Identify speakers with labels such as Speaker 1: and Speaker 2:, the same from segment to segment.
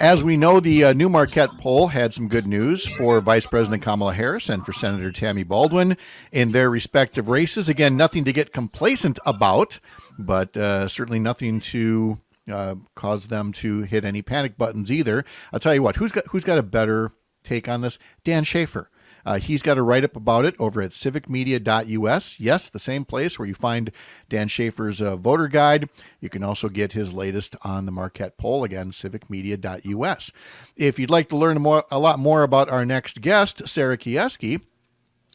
Speaker 1: As we know, the new Marquette poll had some good news for Vice President Kamala Harris and for Senator Tammy Baldwin in their respective races. Again, nothing to get complacent about, but certainly nothing to cause them to hit any panic buttons either. I'll tell you what, who's got a better take on this? Dan Schaefer. He's got a write-up about it over at civicmedia.us. Yes, the same place where you find Dan Schaefer's voter guide. You can also get his latest on the Marquette poll, again, civicmedia.us. If you'd like to learn a lot more about our next guest, Sarah Keyeski,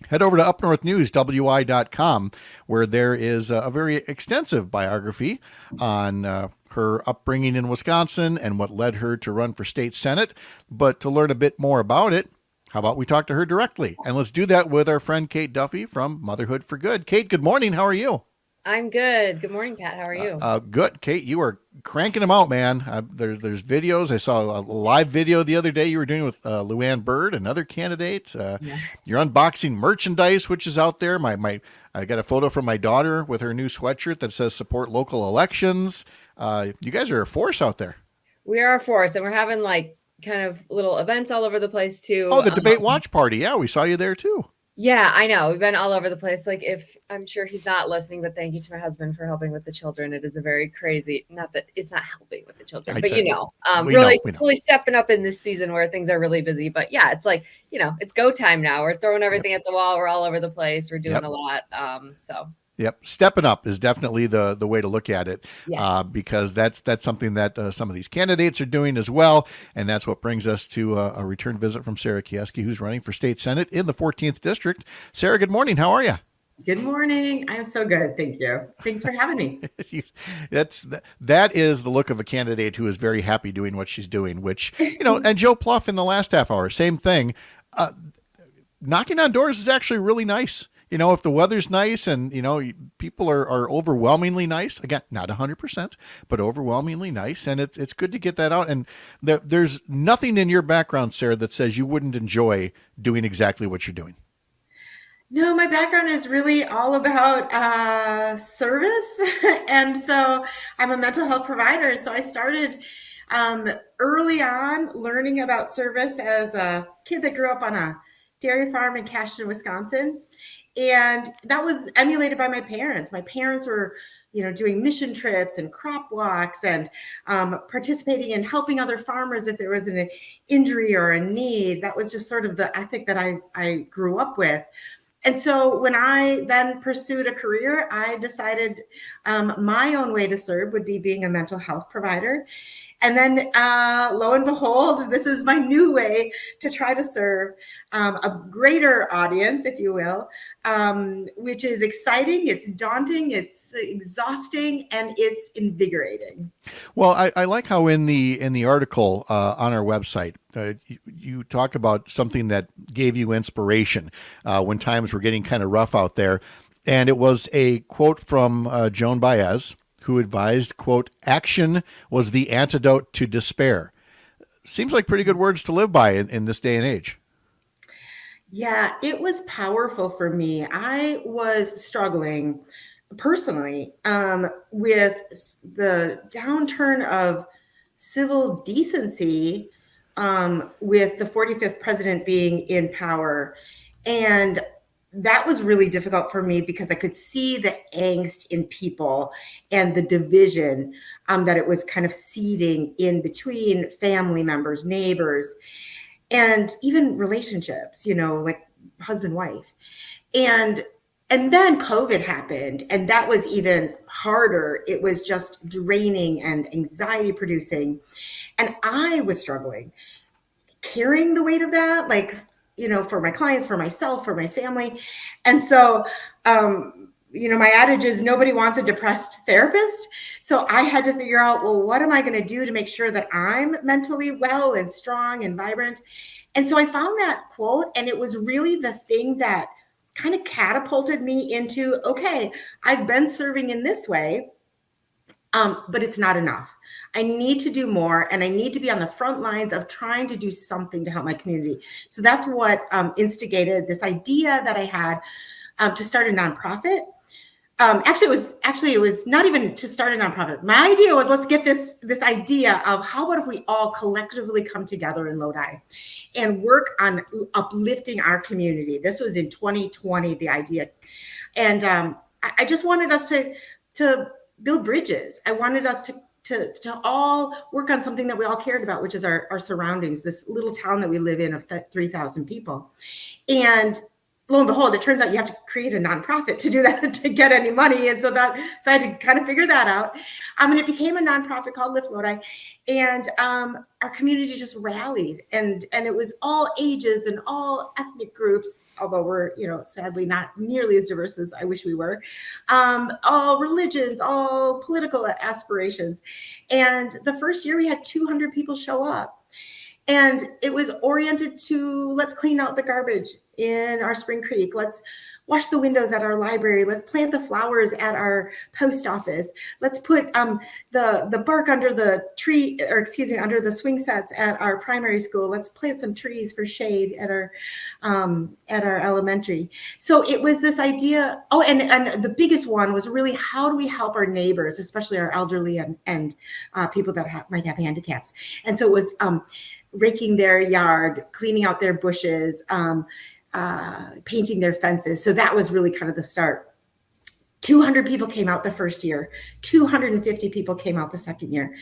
Speaker 1: head over to upnorthnewswi.com, where there is a very extensive biography on her upbringing in Wisconsin and what led her to run for state senate. But to learn a bit more about it, how about we talk to her directly? And let's do that with our friend Kate Duffy from Motherhood for Good. Kate, good morning. How are you?
Speaker 2: I'm good. Good morning, Pat. How are you?
Speaker 1: Good. Kate, you are cranking them out, man. There's videos. I saw a live video the other day you were doing with Luann Bird, another candidate. You're unboxing merchandise, which is out there. I got a photo from my daughter with her new sweatshirt that says support local elections. You guys are a force out there.
Speaker 2: We are a force, and we're having kind of little events all over the place too.
Speaker 1: Oh, the debate watch party. Yeah, we saw you there too.
Speaker 2: Yeah, I know. We've been all over the place. If I'm sure he's not listening, but thank you to my husband for helping with the children. It is a very crazy, not that it's not helping with the children, but really stepping up in this season where things are really busy. But yeah, it's it's go time now. We're throwing everything at the wall. We're all over the place. We're doing a lot.
Speaker 1: Yep. Stepping up is definitely the way to look at it, because that's something that some of these candidates are doing as well. And that's what brings us to a return visit from Sarah Keyeski, who's running for state senate in the 14th district. Sarah, good morning. How are you?
Speaker 3: Good morning. I'm so good. Thank you. Thanks for having me.
Speaker 1: That is the look of a candidate who is very happy doing what she's doing, which, and Joe Pluff in the last half hour, same thing. Knocking on doors is actually really nice. If the weather's nice and, people are overwhelmingly nice, again, not 100%, but overwhelmingly nice. And it's good to get that out. And there's nothing in your background, Sarah, that says you wouldn't enjoy doing exactly what you're doing.
Speaker 3: No, my background is really all about service. And so I'm a mental health provider. So I started early on learning about service as a kid that grew up on a dairy farm in Cashton, Wisconsin. And that was emulated by my parents. My parents were, doing mission trips and crop walks and participating in helping other farmers if there was an injury or a need. That was just sort of the ethic that I grew up with. And so when I then pursued a career, I decided my own way to serve would be being a mental health provider. And then lo and behold, this is my new way to try to serve a greater audience, if you will, which is exciting, it's daunting, it's exhausting, and it's invigorating.
Speaker 1: Well, I like how in the article on our website, you talk about something that gave you inspiration when times were getting kind of rough out there. And it was a quote from Joan Baez, who advised, quote, "Action was the antidote to despair." Seems like pretty good words to live by in this day and age.
Speaker 3: Yeah, it was powerful for me. I was struggling personally with the downturn of civil decency with the 45th president being in power. And that was really difficult for me because I could see the angst in people and the division that it was kind of seeding in between family members, neighbors, and even relationships, like husband, wife. And then COVID happened, and that was even harder. It was just draining and anxiety producing. And I was struggling, carrying the weight of that, for my clients, for myself, for my family. And so, my adage is nobody wants a depressed therapist. So I had to figure out, well, what am I going to do to make sure that I'm mentally well and strong and vibrant? And so I found that quote, and it was really the thing that kind of catapulted me into, okay, I've been serving in this way, but it's not enough. I need to do more, and I need to be on the front lines of trying to do something to help my community. So that's what instigated this idea that I had to start a nonprofit Actually, it was not even to start a nonprofit. My idea was, let's get this idea of how about if we all collectively come together in Lodi and work on uplifting our community. This was in 2020, the idea. And I just wanted us to build bridges. I wanted us to all work on something that we all cared about, which is our surroundings, this little town that we live in of 3,000 people. And lo and behold, it turns out you have to create a nonprofit to do that, to get any money. And so I had to kind of figure that out. And it became a nonprofit called Lift Lodi. And our community just rallied. And it was all ages and all ethnic groups, although we're, sadly not nearly as diverse as I wish we were. All religions, all political aspirations. And the first year we had 200 people show up. And it was oriented to, let's clean out the garbage in our Spring Creek. Let's wash the windows at our library. Let's plant the flowers at our post office. Let's put the bark under the tree, under the swing sets at our primary school. Let's plant some trees for shade at our elementary. So it was this idea. Oh, and the biggest one was really, how do we help our neighbors, especially our elderly and people that might have handicaps? And so it was raking their yard, cleaning out their bushes, painting their fences. So that was really kind of the start. 200 people came out the first year, 250 people came out the second year.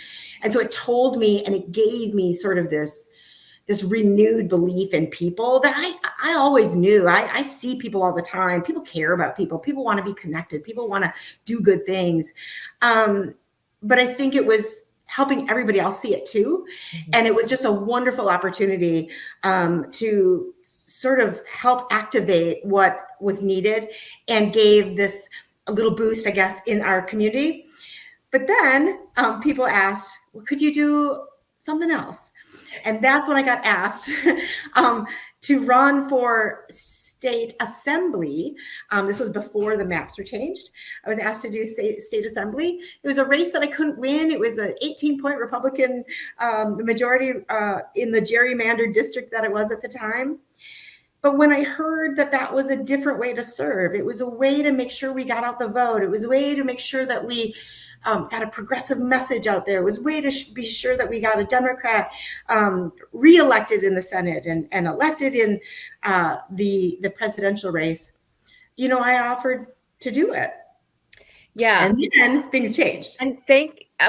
Speaker 3: And so it told me, and it gave me sort of this renewed belief in people that I always knew. I see people all the time. People care about people. People want to be connected. People want to do good things. But I think it was helping everybody else see it too. Mm-hmm. And it was just a wonderful opportunity to sort of help activate what was needed and gave this a little boost, I guess, in our community. But then people asked, well, could you do something else? And that's when I got asked to run for state assembly. This was before the maps were changed. I was asked to do state assembly. It was a race that I couldn't win. It was an 18-point Republican majority in the gerrymandered district that it was at the time. But when I heard that was a different way to serve, it was a way to make sure we got out the vote. It was a way to make sure that we got a progressive message out there. It was a way to be sure that we got a Democrat reelected in the Senate and elected in the presidential race. I offered to do it.
Speaker 2: Yeah.
Speaker 3: And then things changed.
Speaker 2: And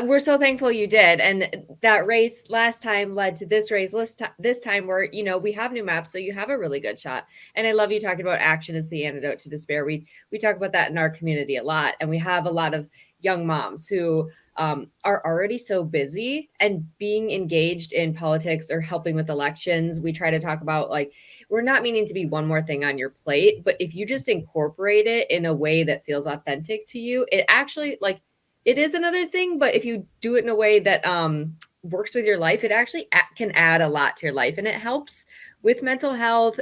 Speaker 2: we're so thankful you did. And that race last time led to this race this time where, we have new maps. So you have a really good shot. And I love you talking about action as the antidote to despair. We talk about that in our community a lot. And we have a lot of young moms who are already so busy, and being engaged in politics or helping with elections. We try to talk about, like, we're not meaning to be one more thing on your plate, but if you just incorporate it in a way that feels authentic to you, it actually, like, it is another thing, but if you do it in a way that works with your life, it actually can add a lot to your life, and it helps with mental health,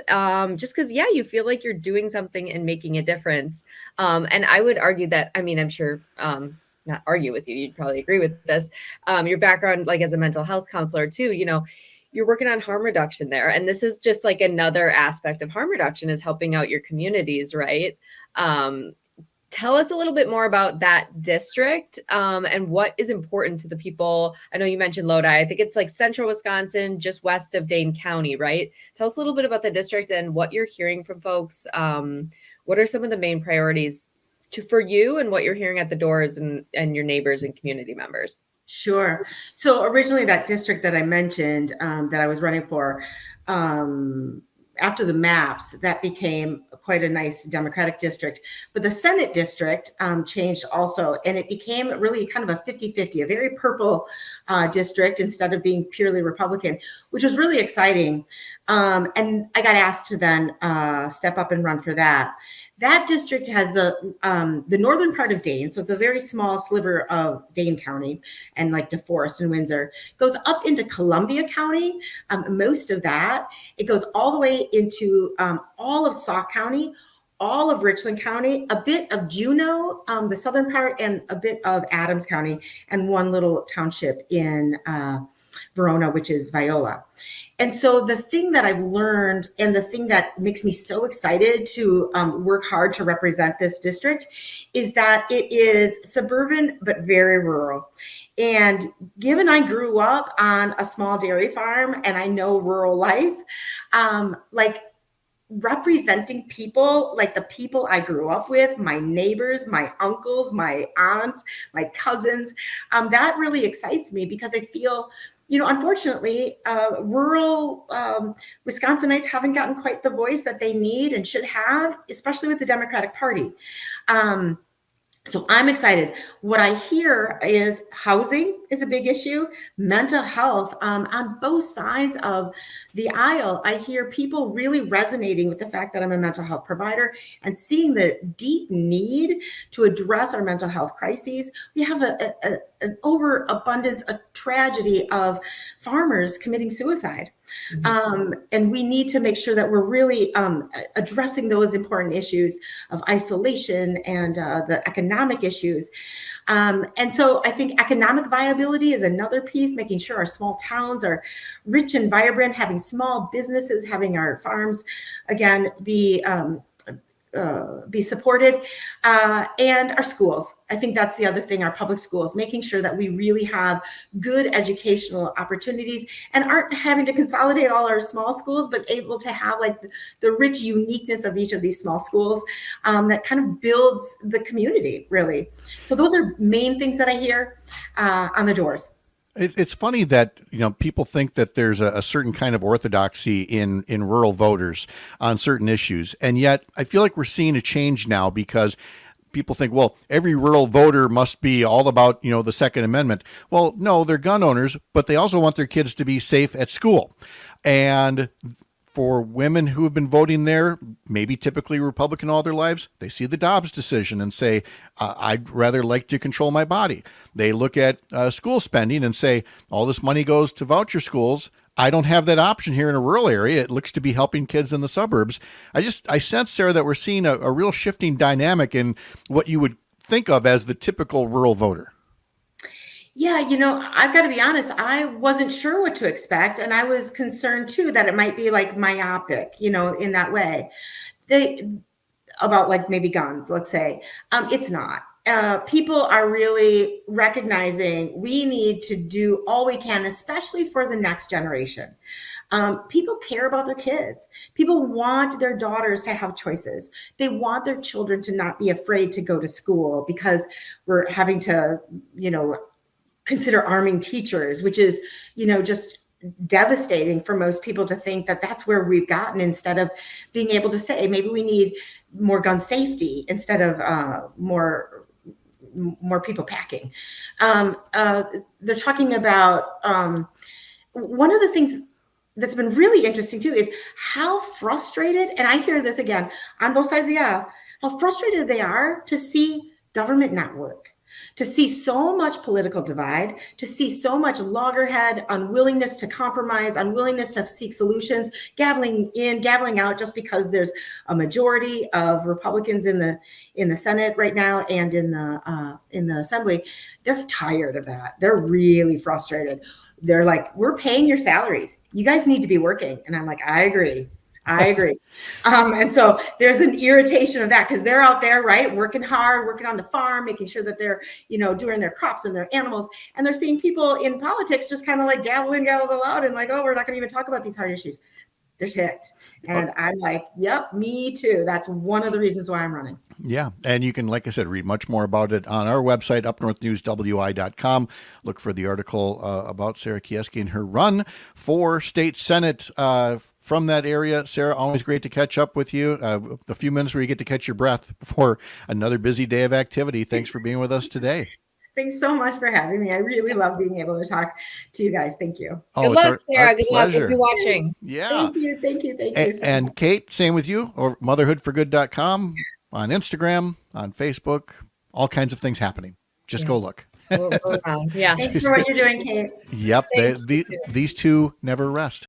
Speaker 2: just because, you feel like you're doing something and making a difference. And I would argue that, I'm sure, not argue with you, you'd probably agree with this. Your background, like as a mental health counselor too, you're working on harm reduction there. And this is just like another aspect of harm reduction, is helping out your communities, right? Tell us a little bit more about that district and what is important to the people. I know you mentioned Lodi. I think it's like central Wisconsin, just west of Dane County, right? Tell us a little bit about the district and what you're hearing from folks. What are some of the main priorities for you, and what you're hearing at the doors and your neighbors and community members?
Speaker 3: Sure. So originally that district that I mentioned that I was running for, after the maps, that became quite a nice Democratic district. But the Senate district changed also, and it became really kind of a 50-50, a very purple district instead of being purely Republican, which was really exciting. And I got asked to then step up and run for that. That district has the northern part of Dane, so it's a very small sliver of Dane County, and like DeForest and Windsor, goes up into Columbia County. Most of that, it goes all the way into all of Sauk County, all of Richland County, a bit of Juneau, the southern part, and a bit of Adams County, and one little township in Verona, which is Viola. And so the thing that I've learned, and the thing that makes me so excited to work hard to represent this district, is that it is suburban but very rural. And given I grew up on a small dairy farm and I know rural life, like representing people like the people I grew up with, my neighbors, my uncles, my aunts, my cousins, that really excites me, because I feel, unfortunately, rural Wisconsinites haven't gotten quite the voice that they need and should have, especially with the Democratic Party. So I'm excited. What I hear is housing is a big issue, mental health on both sides of the aisle. I hear people really resonating with the fact that I'm a mental health provider and seeing the deep need to address our mental health crises. We have an overabundance, a tragedy of farmers committing suicide. And we need to make sure that we're really addressing those important issues of isolation and the economic issues. And so I think economic viability is another piece, making sure our small towns are rich and vibrant, having small businesses, having our farms, again, be supported, and our schools. I think that's the other thing, our public schools, making sure that we really have good educational opportunities and aren't having to consolidate all our small schools, but able to have like the rich uniqueness of each of these small schools that kind of builds the community, really. So those are main things that I hear on the doors.
Speaker 1: It's funny that, people think that there's a certain kind of orthodoxy in rural voters on certain issues. And yet I feel like we're seeing a change now, because people think, well, every rural voter must be all about, the Second Amendment. Well, no, they're gun owners, but they also want their kids to be safe at school. And for women who have been voting there, maybe typically Republican all their lives, they see the Dobbs decision and say, I'd rather like to control my body. They look at school spending and say, all this money goes to voucher schools. I don't have that option here in a rural area. It looks to be helping kids in the suburbs. I sense, Sarah, that we're seeing a real shifting dynamic in what you would think of as the typical rural voter.
Speaker 3: Yeah, I've got to be honest, I wasn't sure what to expect. And I was concerned too that it might be like myopic, in that way. About like maybe guns, let's say. It's not. People are really recognizing we need to do all we can, especially for the next generation. People care about their kids. People want their daughters to have choices. They want their children to not be afraid to go to school, because we're having to, consider arming teachers, which is, just devastating for most people to think that that's where we've gotten, instead of being able to say, maybe we need more gun safety instead of more people packing. They're talking about one of the things that's been really interesting too is how frustrated, and I hear this again on both sides of the aisle, how frustrated they are to see government not work, to see so much political divide, to see so much loggerhead, unwillingness to compromise, unwillingness to seek solutions, gaveling in, gaveling out, just because there's a majority of Republicans in the Senate right now and in the Assembly. They're tired of that. They're really frustrated. They're like, we're paying your salaries. You guys need to be working. And I'm like, I agree. And so there's an irritation of that, because they're out there, right, working hard, working on the farm, making sure that they're, doing their crops and their animals. And they're seeing people in politics just kind of like gavel out and like, oh, we're not going to even talk about these hard issues. They're ticked. And I'm like, yep, me too. That's one of the reasons why I'm running.
Speaker 1: Yeah. And you can, like I said, read much more about it on our website, upnorthnewswi.com. Look for the article about Sarah Keyeski and her run for state Senate from that area. Sarah, always great to catch up with you. A few minutes where you get to catch your breath before another busy day of activity. Thanks for being with us today.
Speaker 3: Thanks so much for having me. I really love being able to talk to you guys. Thank you.
Speaker 2: Good luck, Sarah. Good luck if you're watching.
Speaker 1: Yeah.
Speaker 3: Thank you.
Speaker 1: And Kate, same with you, or motherhoodforgood.com, on Instagram, on Facebook, all kinds of things happening. Just go look.
Speaker 2: We're around. Yeah.
Speaker 3: Thanks for what you're doing, Kate.
Speaker 1: Yep. These two never rest.